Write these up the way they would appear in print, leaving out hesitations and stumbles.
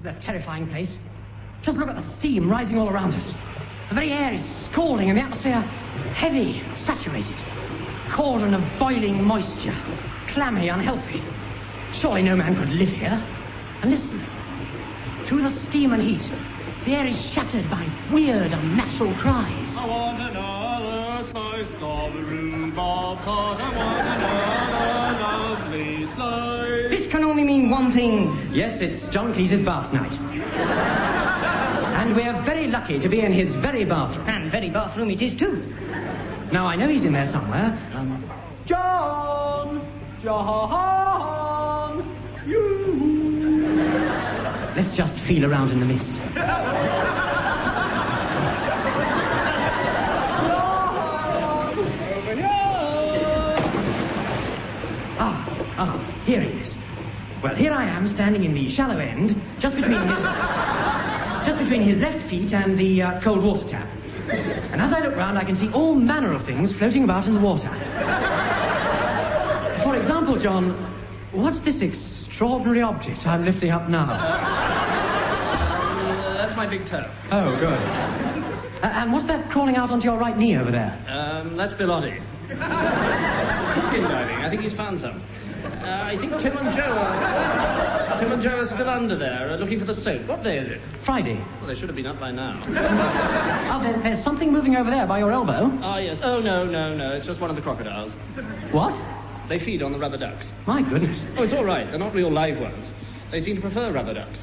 The terrifying place. Just look at the steam rising all around us. The very air is scalding and the atmosphere heavy, saturated. Cauldron of boiling moisture. Clammy, unhealthy. Surely no man could live here. And listen. Through the steam and heat, the air is shattered by weird, unnatural cries. I want another slice of rhubarb tart. I want another lovely slice. This can only mean one thing. Yes, it's John Cleese's bath night. And we're very lucky to be in his very bathroom. And very bathroom it is, too. Now, I know he's in there somewhere. John! John! You! Let's just feel around in the mist. Here he is. Well, here I am, standing in the shallow end, just between his left feet and the cold water tap. And as I look round, I can see all manner of things floating about in the water. For example, John, what's this extraordinary object I'm lifting up now? That's my big toe. Oh, good. And what's that crawling out onto your right knee over there? That's Bilotti. Skin diving. I think he's found some. I think Tim and Joe are still under there, looking for the soap. What day is it? Friday. Well, they should have been up by now. There's something moving over there by your elbow. Ah, yes. Oh, no. It's just one of the crocodiles. What? They feed on the rubber ducks. My goodness. Oh, it's all right. They're not real live ones. They seem to prefer rubber ducks.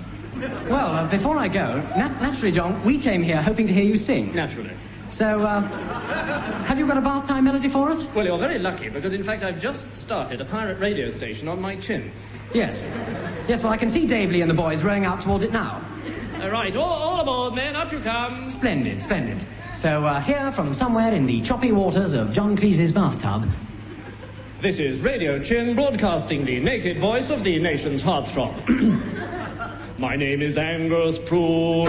Well, before I go, naturally, John, we came here hoping to hear you sing. Naturally. So, have you got a bath time melody for us? Well, you're very lucky, because, in fact, I've just started a pirate radio station on my chin. Yes. Yes, well, I can see Dave Lee and the boys rowing out towards it now. Right, all aboard, men. Up you come. Splendid, splendid. So, here from somewhere in the choppy waters of John Cleese's bathtub... This is Radio Chin, broadcasting the naked voice of the nation's heartthrob. My name is Angus Prune.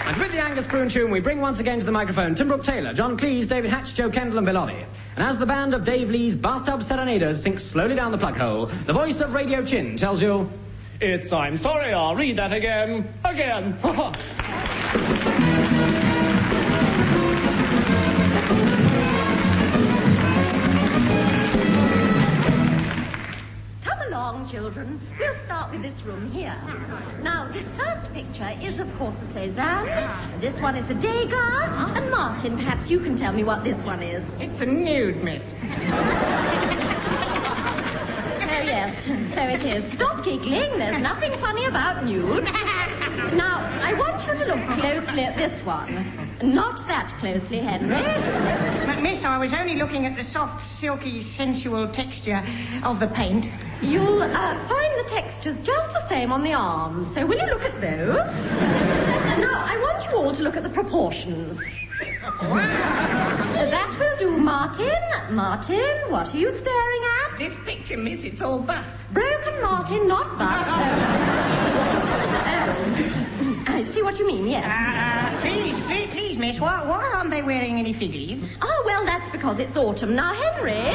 And with the Angus Prune tune, we bring once again to the microphone Tim Brooke Taylor, John Cleese, David Hatch, Joe Kendall and Bilotti. And as the band of Dave Lee's bathtub serenaders sinks slowly down the plug hole, the voice of Radio Chin tells you... It's I'm sorry, I'll read that again. Again. Children, we'll start with this room here. Now, this first picture is, of course, a Cézanne. This one is a Degas. And Martin, perhaps you can tell me what this one is. It's a nude, miss. Oh, yes, so it is. Stop giggling. There's nothing funny about nude. Now, I want you to look closely at this one. Not that closely, Henry. Miss, I was only looking at the soft, silky, sensual texture of the paint. You'll find the textures just the same on the arms. So will you look at those? Now, I want you all to look at the proportions. That will do, Martin. Martin, what are you staring at? This picture, miss, it's all bust. Broken, Martin, not bust. I see what you mean, yes. Please, miss, why aren't they wearing any fig leaves? Oh, well, that's because it's autumn. Now, Henry,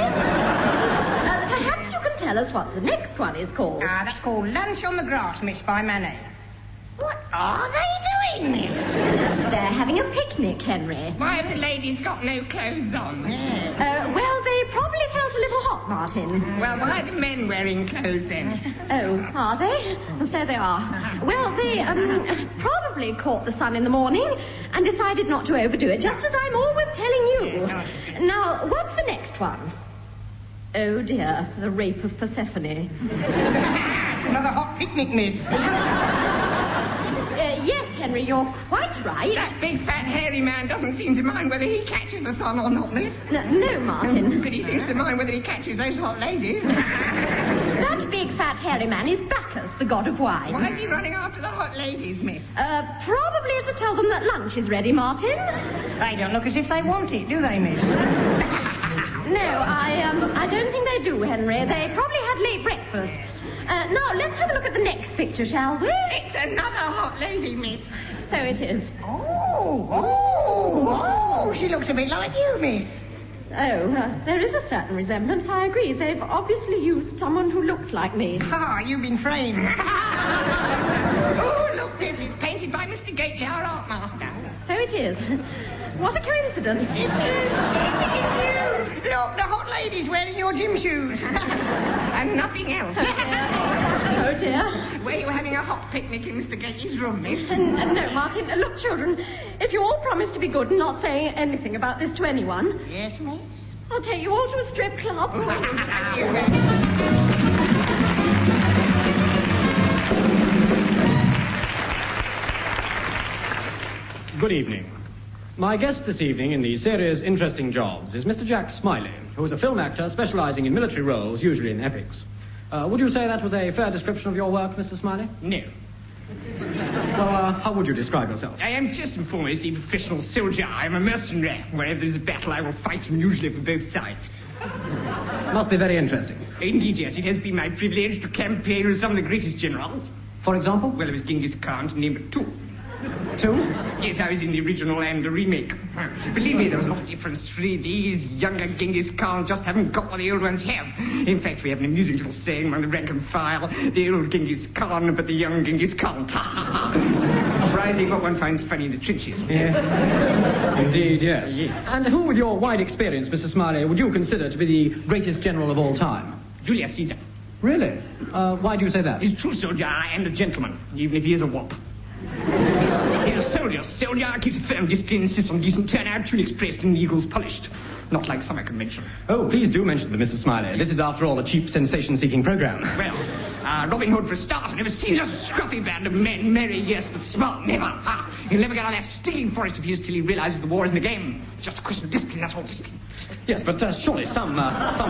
perhaps you can tell us what the next one is called. That's called Lunch on the Grass, miss, by Manet. What are they doing, miss? They're having a picnic, Henry. Why have the ladies got no clothes on? Well, they probably felt a little hot, Martin. Well, why are the men wearing clothes, then? Oh, are they? So they are. Well, they probably caught the sun in the morning and decided not to overdo it, just as I'm always telling you. Now, what's the next one? Oh, dear, the Rape of Persephone. It's another hot picnic, miss. Yes, Henry, you're quite right. That big, fat, hairy man doesn't seem to mind whether he catches the sun or not, miss. No, Martin. But he seems to mind whether he catches those hot ladies. That big, fat, hairy man is Bacchus, the god of wine. Why is he running after the hot ladies, miss? Probably to tell them that lunch is ready, Martin. They don't look as if they want it, do they, miss? No, I don't think they do, Henry. They probably had late breakfasts. Now, let's have a look at the next picture, shall we? It's another hot lady, miss. So it is. Oh, she looks a bit like you, miss. Oh, there is a certain resemblance, I agree. They've obviously used someone who looks like me. Ah, you've been framed. Oh, look, this is painted by Mr. Gately, our art master. So it is. What a coincidence. It is you. Look, the hot lady's wearing your gym shoes. And nothing else. Oh, dear. Were you having a hot picnic in Mr. Gately's room, miss? No, Martin. Look, children, if you all promise to be good and not say anything about this to anyone, Yes, miss? I'll take you all to a strip club. Thank you, miss. Good evening. My guest this evening in the series Interesting Jobs is Mr. Jack Smiley, who is a film actor specializing in military roles, usually in epics. Would you say that was a fair description of your work, Mr. Smiley? No. Well, how would you describe yourself? I am first and foremost a professional soldier. I am a mercenary. Wherever there is a battle, I will fight, and usually for both sides. Must be very interesting. Indeed, yes. It has been my privilege to campaign with some of the greatest generals. For example? Well, it was Genghis Khan, to name but two. Two? Yes, I was in the original and the remake. Believe me, there was a lot of difference. These younger Genghis Khans just haven't got what the old ones have. In fact, we have an amusing little saying among the rank and file, the old Genghis Khan, but the young Genghis Khan. Surprising what one finds funny in the trenches. Yeah. Indeed, yes. And who, with your wide experience, Mr. Smiley, would you consider to be the greatest general of all time? Julius Caesar. Really? Why do you say that? He's a true soldier and a gentleman, even if he is a wop. He's a soldier. Soldier keeps a firm discipline, insists on decent turnout, tunics pressed and eagles polished. Not like some I can mention. Oh, please do mention them, Mr. Smiley. This is, after all, a cheap sensation-seeking program. Well, Robin Hood for a start. I've never seen such a scruffy band of men. Merry, yes, but smart, never. He'll never get out of that stinking forest of his till he realizes the war isn't a game. It's just a question of discipline, that's all, discipline. Yes, but surely some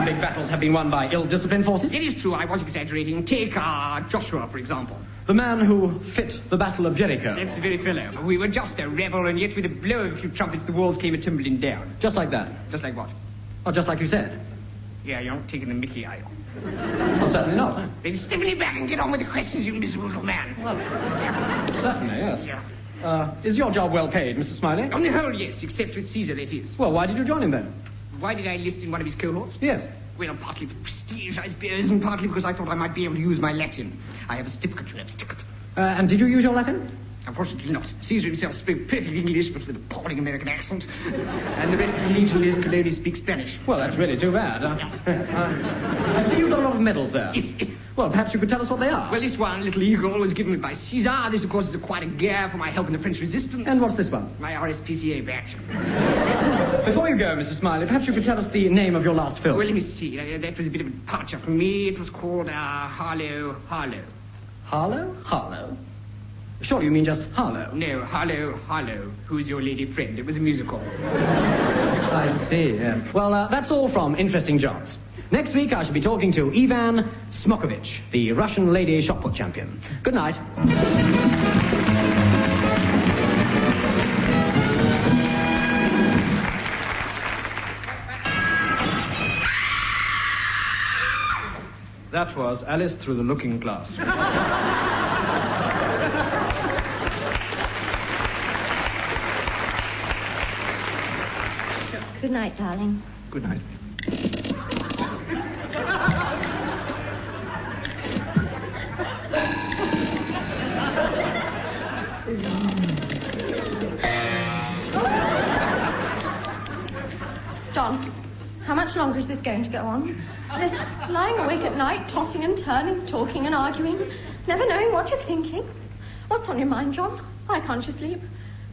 big battles have been won by ill-disciplined forces. It is true, I was exaggerating. Take Joshua, for example. The man who fit the Battle of Jericho. That's the very fellow. We were just a rebel, and yet with a blow of a few trumpets, the walls came a-tumbling down. Just like that? Just like what? Oh, just like you said. Yeah, you're not taking the mickey, are you? Well, certainly not. Then stiffen it back and get on with the questions, you miserable little man. Well, certainly, yes. Yeah. Is your job well paid, Mr. Smiley? On the whole, yes, except with Caesar, that is. Well, why did you join him then? Why did I enlist in one of his cohorts? Yes. Well, partly for prestige, I suppose, and partly because I thought I might be able to use my Latin. I have a certificate, you know, certificate. And did you use your Latin? Unfortunately not. Caesar himself spoke perfect English, but with an appalling American accent. And the rest of the legionaries could only speak Spanish. Well, that's really too bad. I see you've got a lot of medals there. Yes. Well, perhaps you could tell us what they are. Well, this one, Little Eagle, was given me by Caesar. This, of course, is quite a gear for my help in the French resistance. And what's this one? My RSPCA badge. Before you go, Mrs. Smiley, perhaps you could tell us the name of your last film. Well, let me see. That was a bit of a departure for me. It was called Harlow. Harlow? Surely you mean just Harlow? No, Harlow. Who's your lady friend? It was a musical. I see, yes. Well, that's all from Interesting Jobs. Next week, I shall be talking to Ivan Smokovich, the Russian lady shot put champion. Good night. That was Alice Through the Looking Glass. Good night, darling. Good night. John, how much longer is this going to go on? This lying awake at night, tossing and turning, talking and arguing, never knowing what you're thinking. What's on your mind, John? Why can't you sleep?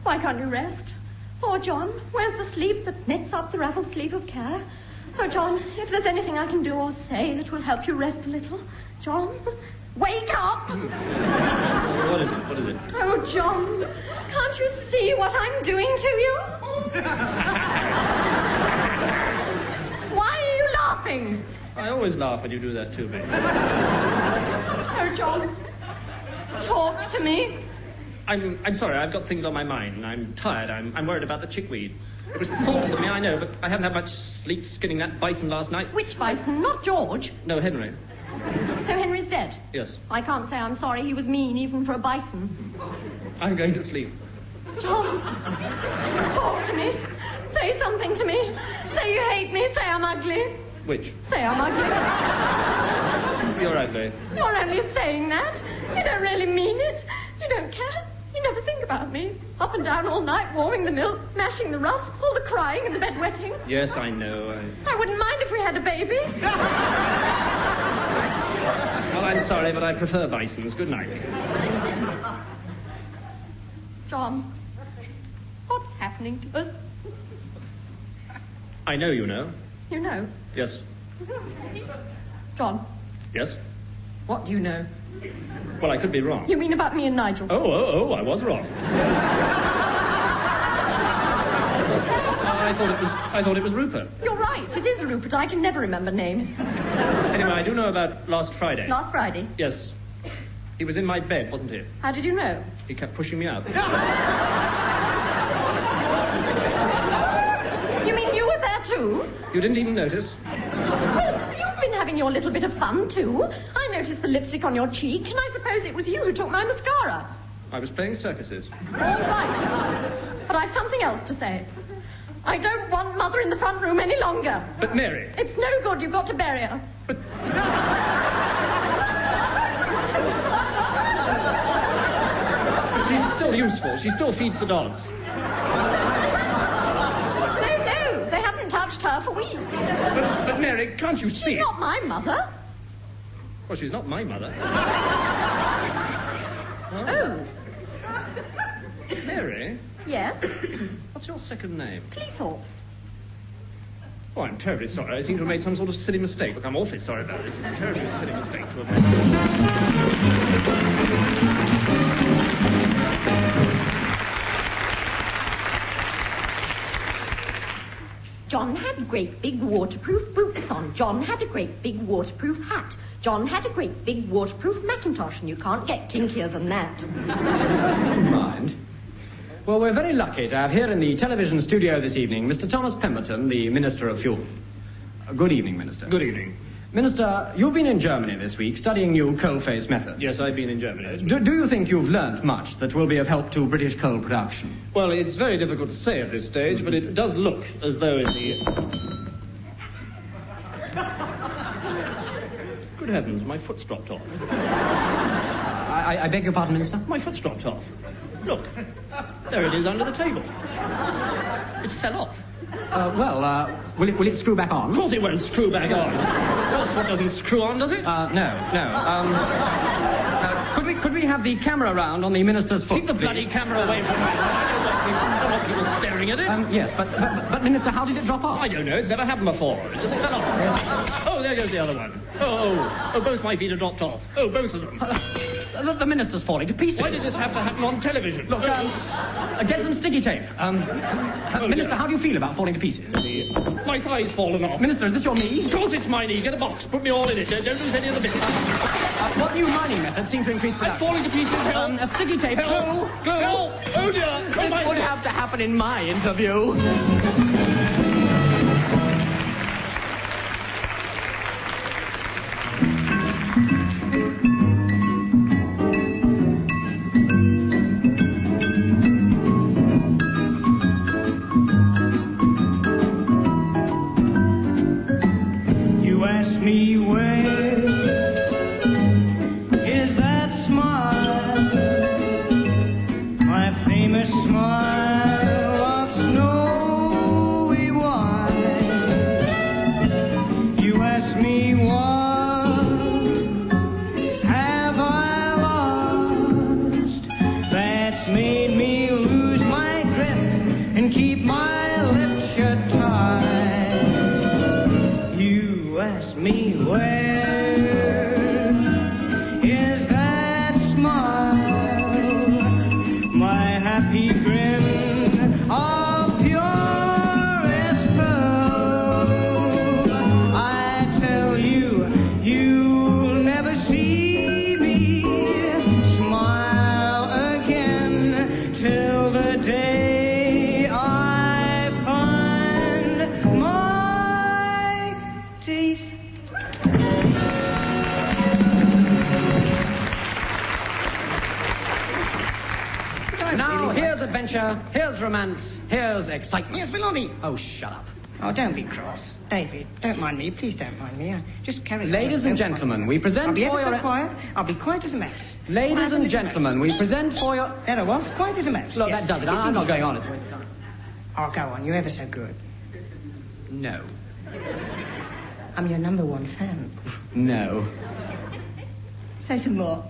Why can't you rest? Oh, John, where's the sleep that knits up the raveled sleep of care? Oh, John, if there's anything I can do or say that will help you rest a little. John, wake up! What is it? Oh, John, can't you see what I'm doing to you? Why are you laughing? I always laugh when you do that to me. Oh, John, talk to me. I'm sorry, I've got things on my mind. I'm tired. I'm worried about the chickweed. It was thoughts of me, I know, but I haven't had much sleep skinning that bison last night. Which bison? Not George. No, Henry. So Henry's dead? Yes. I can't say I'm sorry. He was mean, even for a bison. I'm going to sleep. John, talk to me. Say something. hate me, say I'm ugly. Which? Say I'm ugly. You're ugly. You're only saying that. You don't really mean it. You don't care. You never think about me. Up and down all night, warming the milk, mashing the rusks, all the crying and the bedwetting. Yes, I know. I wouldn't mind if we had a baby. Well, I'm sorry, but I prefer bisons. Good night. John, what's happening to us? I know you know. You know. Yes. John, Yes? what do you know? Well, I could be wrong. You mean about me and Nigel? Oh, I was wrong. I thought it was Rupert. You're right. It is Rupert. I can never remember names. Anyway, I do know about last Friday. Last Friday. Yes. He was in my bed, wasn't he? How did you know? He kept pushing me out. You mean you were there too? You didn't even notice? Well, you've been having your little bit of fun too. I noticed the lipstick on your cheek, and I suppose it was you who took my mascara. I was playing circuses. All right. But I've something else to say. I don't want Mother in the front room any longer. But Mary... It's no good. You've got to bury her. But she's still useful. She still feeds the dogs. No, they haven't touched her for weeks. But Mary, can't you see She's not my mother. Well, she's not my mother. Oh. Mary, Yes? what's your second name? Cleethorpes. Oh, I'm terribly sorry. I seem to have made some sort of silly mistake. Look, I'm awfully sorry about this. It's a terribly silly mistake to have made. John had great big waterproof boots on. John had a great big waterproof hat. John had a great big waterproof Macintosh, and you can't get kinkier than that. Mind. Well, we're very lucky to have here in the television studio this evening Mr. Thomas Pemberton, the Minister of Fuel. Good evening, Minister. Good evening. Minister, you've been in Germany this week studying new coal-face methods. Yes, I've been in Germany. Do you think you've learnt much that will be of help to British coal production? Well, it's very difficult to say at this stage, but it does look as though in the... Good heavens, my foot's dropped off. I beg your pardon, Minister? My foot's dropped off. Look, there it is under the table. It fell off. Will it screw back on? Of course it won't screw back on. Your foot doesn't screw on, does it? No. Could we have the camera round on the Minister's foot, Keep the bloody camera away from me. I don't want people staring at it. Yes, but Minister, how did it drop off? I don't know. It's never happened before. It just fell off. Oh, there goes the other one. Oh, both my feet are dropped off. Oh, both of them. The Minister's falling to pieces. Why did this have to happen on television? Look, get some sticky tape. Minister, how do you feel about falling to pieces? My thigh's fallen off. Minister, is this your knee? Of course it's my knee. Get a box. Put me all in it. Don't lose any of the bits. What new mining methods seem to increase I'm production? falling to pieces. Help. A sticky tape. Help. Help. Oh, dear. This would have to happen in my interview. Now, here's adventure, here's romance, here's excitement. Yes, Filoni. Oh, shut up. Oh, don't be cross. David, don't mind me. Please don't mind me. Just carry on. Ladies and gentlemen, we present I'll be for ever your... so quiet. I'll be quiet as a mouse. Ladies Quiet and as a gentlemen, mouse. we present for your... There I was, quiet as a mouse. Look, yes. that does it. Listen I'm not to going me. on. It's a waste of time. Oh, go on. You're ever so good. No. I'm your number one fan. No. Say some more.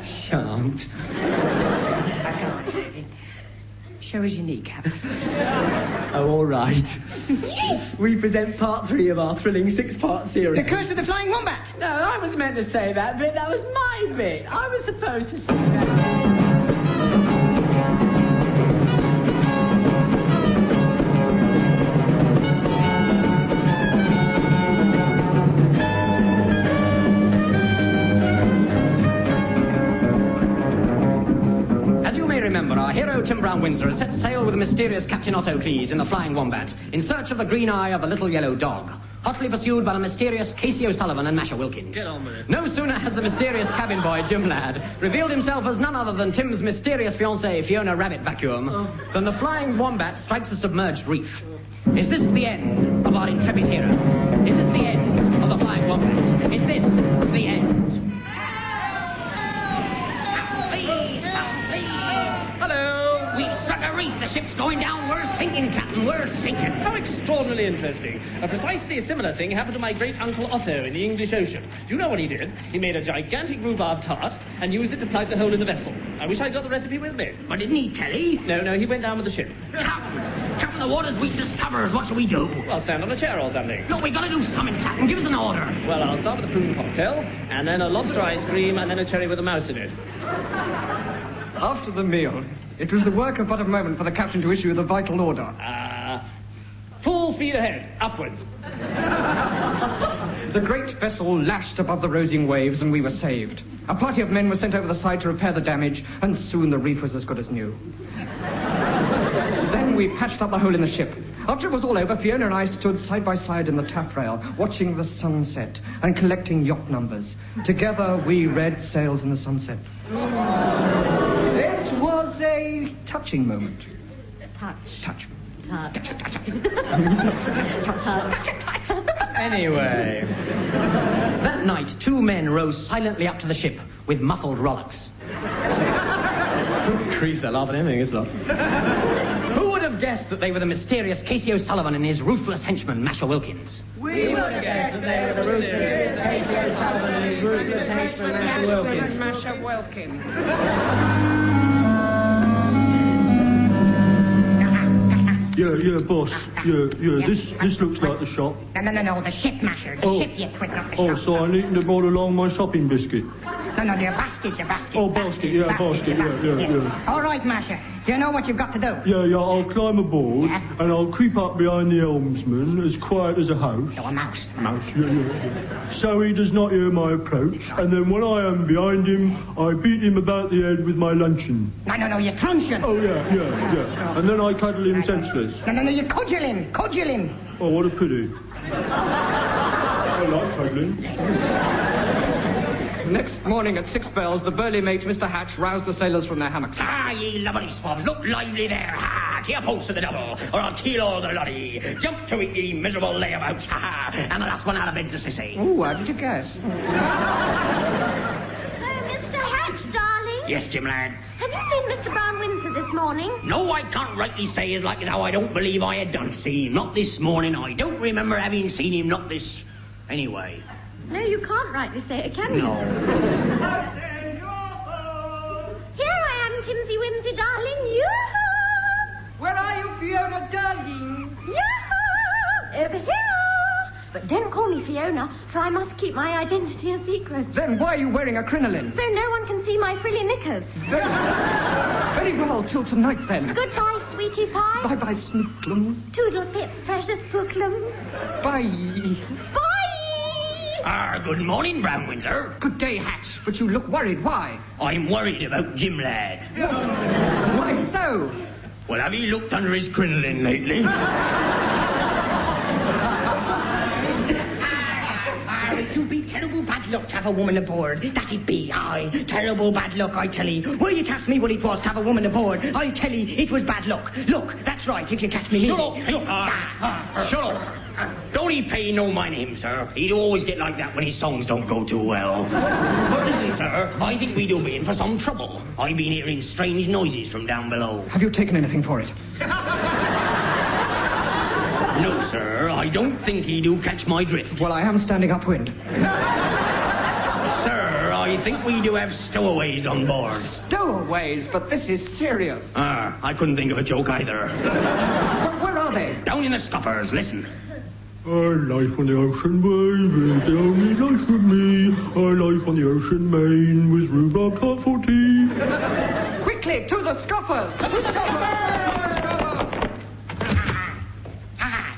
Shan't. I can't, David. Show us your kneecaps. Oh, all right. We present part 3 of our thrilling 6-part series. The Curse of the Flying Wombat. No, I was meant to say that bit. That was my bit. I was supposed to say that. Remember, our hero Tim Brown-Windsor has set sail with the mysterious Captain Otto Cleese in the Flying Wombat in search of the green eye of the little yellow dog, hotly pursued by the mysterious Casey O'Sullivan and Masha Wilkins. Get on with it. No sooner has the mysterious cabin boy, Jim Ladd, revealed himself as none other than Tim's mysterious fiancée, Fiona Rabbit Vacuum, than the Flying Wombat strikes a submerged reef. Is this the end of our intrepid hero? Is this the end of the Flying Wombat? Is this the end? Hello. We struck a reef. The ship's going down. We're sinking, Captain. We're sinking. How extraordinarily interesting. Precisely a similar thing happened to my great-uncle Otto in the English Ocean. Do you know what he did? He made a gigantic rhubarb tart and used it to plug the hole in the vessel. I wish I'd got the recipe with me. But didn't he tell you? No, he went down with the ship. Captain, the water's weak discoverers. What shall we do? Well, stand on a chair or something. Look, we gotta do something, Captain. Give us an order. Well, I'll start with a prune cocktail, and then a lobster ice cream, and then a cherry with a mouse in it. After the meal, it was the work of but a moment for the captain to issue the vital order. Full speed ahead, upwards. The great vessel lashed above the rosing waves, and we were saved. A party of men was sent over the side to repair the damage, and soon the reef was as good as new. Then we patched up the hole in the ship. After it was all over, Fiona and I stood side by side in the taffrail, watching the sunset and collecting yacht numbers. Together, we read Sails in the Sunset. It was a touching moment. Touch. Anyway, that night, 2 men rose silently up to the ship with muffled rollicks. Grief, they're laughing at anything, isn't it? Who would have guessed that they were the mysterious Casey O'Sullivan and his ruthless henchman, Masha Wilkins? We would have guessed that they were the ruthless Casey O'Sullivan and his ruthless henchman, Masha Wilkins. Masha Wilkins. Yeah, boss. Yeah. This looks like the shop. No, the ship, Masher. The ship, you twit, not the shop. Oh, so I need to brought along my shopping biscuit. No, your basket. Oh, basket, yeah. All right, Masher. Do you know what you've got to do? Yeah, I'll climb aboard, Yeah. and I'll creep up behind the helmsman as quiet as a house. No, a mouse. Yeah. So he does not hear my approach, and then when I am behind him, I beat him about the head with my luncheon. No, you truncheon. Oh, yeah. And then I cuddle him senseless. No, you cudgel him. Oh, what a pity. I like cuddling. Next morning at 6 bells, the burly mate, Mr. Hatch, roused the sailors from their hammocks. Ye lubberly swabs, look lively there. To your post to the double, or I'll kill all the lottie. Jump to it, ye miserable layabouts. And the last one out of bed's a sissy. Ooh, how did you guess? Mr. Hatch, darling. Yes, Jim lad. Have you seen Mr. Brown-Windsor this morning? No, I can't rightly say as like as how I don't believe I had done see him. Not this morning. I don't remember having seen him, not this... Anyway. No, you can't rightly say it, can you? No. Here I am, Jimsy Whimsy, darling. Yoo-hoo! Where are you, Fiona, darling? Yoo-hoo! Over here! But don't call me Fiona, for I must keep my identity a secret. Then why are you wearing a crinoline? So no one can see my frilly knickers. Very well, till tonight then. Goodbye, sweetie pie. Bye-bye, snoodlums. Toodle-pip, precious pooklums. Bye. Bye! Good morning, Brown-Windsor. Good day, Hatch, but you look worried. Why? I'm worried about Jim lad. Why so? Well, have you looked under his crinoline lately? You be terrible bad luck to have a woman aboard. That it be, aye. Terrible bad luck, I tell 'ee. Were you to ask me what it was to have a woman aboard, I'll tell 'ee it was bad luck. Look, that's right, if you catch me. Shut up. Look. Shut up. Don't he pay no mind him, sir. He'd always get like that when his songs don't go too well. But listen, sir, I think we do be in for some trouble. I've been hearing strange noises from down below. Have you taken anything for it? No, sir, I don't think he do catch my drift. Well, I am standing upwind. Sir, I think we do have stowaways on board. Stowaways, but this is serious. I couldn't think of a joke either. Where are they? Down in the scuppers, listen. Life on the ocean wave is the only life for me. Life on the ocean main with rhubarb tart for tea. Quickly, to the scuppers!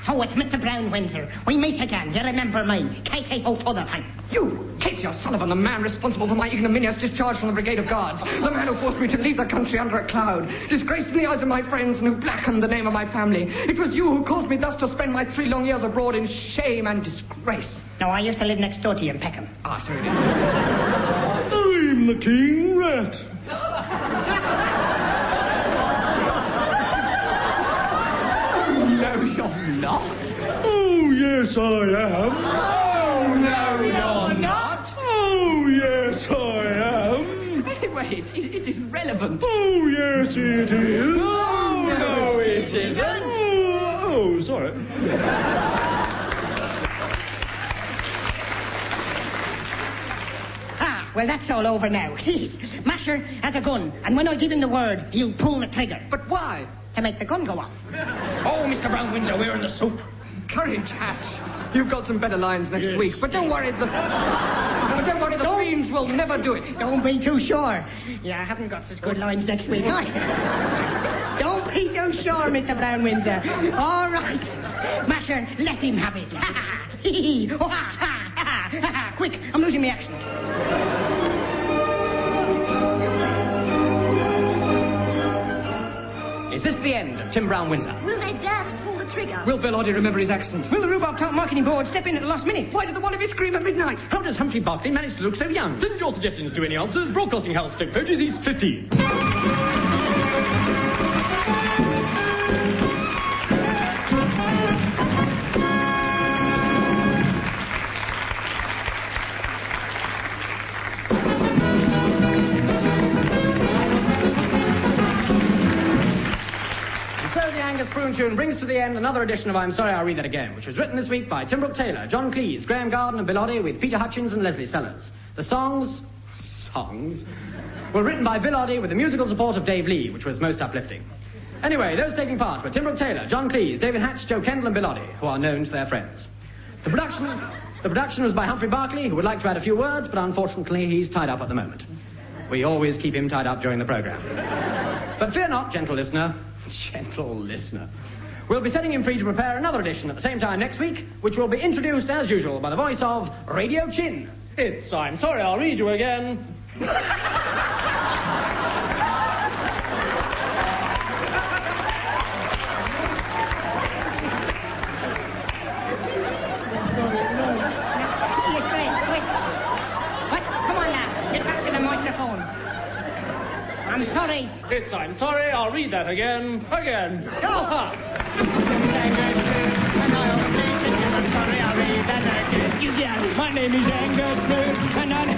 So it's Mr. Brown Windsor. We meet again. You remember me. K.K. Holt other time. You, Casey O'Sullivan, the man responsible for my ignominious discharge from the Brigade of Guards. The man who forced me to leave the country under a cloud. Disgraced in the eyes of my friends and who blackened the name of my family. It was you who caused me thus to spend my 3 long years abroad in shame and disgrace. No, I used to live next door to you in Peckham. Ah, so you did. I'm the king rat. No, you're not. Oh, yes, I am. Oh, no, you're not. Oh, yes, I am. Anyway, it isn't relevant. Oh, yes, it is. Oh, no, it isn't. Oh, sorry. Well, that's all over now. Masher has a gun, and when I give him the word, he'll pull the trigger. But why? To make the gun go off. Oh, Mr. Brown Windsor, we're in the soup. Courage, Hatch. You've got some better lines next Yes. week, but don't worry, the fiends will never do it. Don't be too sure. Yeah, I haven't got such good lines next week either. Don't be too sure, Mr. Brown Windsor. All right. Masher, let him have his line. Quick, I'm losing my accent. Is this the end of Tim Brown Windsor? Will they dare to pull the trigger? Will Bellotti remember his accent? Will the rhubarb top marketing board step in at the last minute? Why did the Wallaby scream at midnight? How does Humphrey Barclay manage to look so young? Send your suggestions to any answers. Broadcasting House, Stoke Poges, East 15. Prune Tune brings to the end another edition of I'm Sorry, I'll Read That Again, which was written this week by Tim Brooke Taylor, John Cleese, Graham Garden and Bill Oddie, with Peter Hutchins and Leslie Sellers. The songs were written by Bill Oddie with the musical support of Dave Lee, which was most uplifting. Anyway, those taking part were Tim Brooke Taylor, John Cleese, David Hatch, Joe Kendall and Bill Oddie, who are known to their friends. The production was by Humphrey Barclay, who would like to add a few words, but unfortunately he's tied up at the moment. We always keep him tied up during the programme. But fear not, gentle listener. Gentle listener. We'll be setting him free to prepare another edition at the same time next week, which will be introduced, as usual, by the voice of Radio Chin. It's I'm Sorry, I'll Read You Again. What? Come on now. Get back to the microphone. I'm sorry. It's I'm Sorry, I'll Read That Again. Again. Go. My name is Angus Smith, and I'm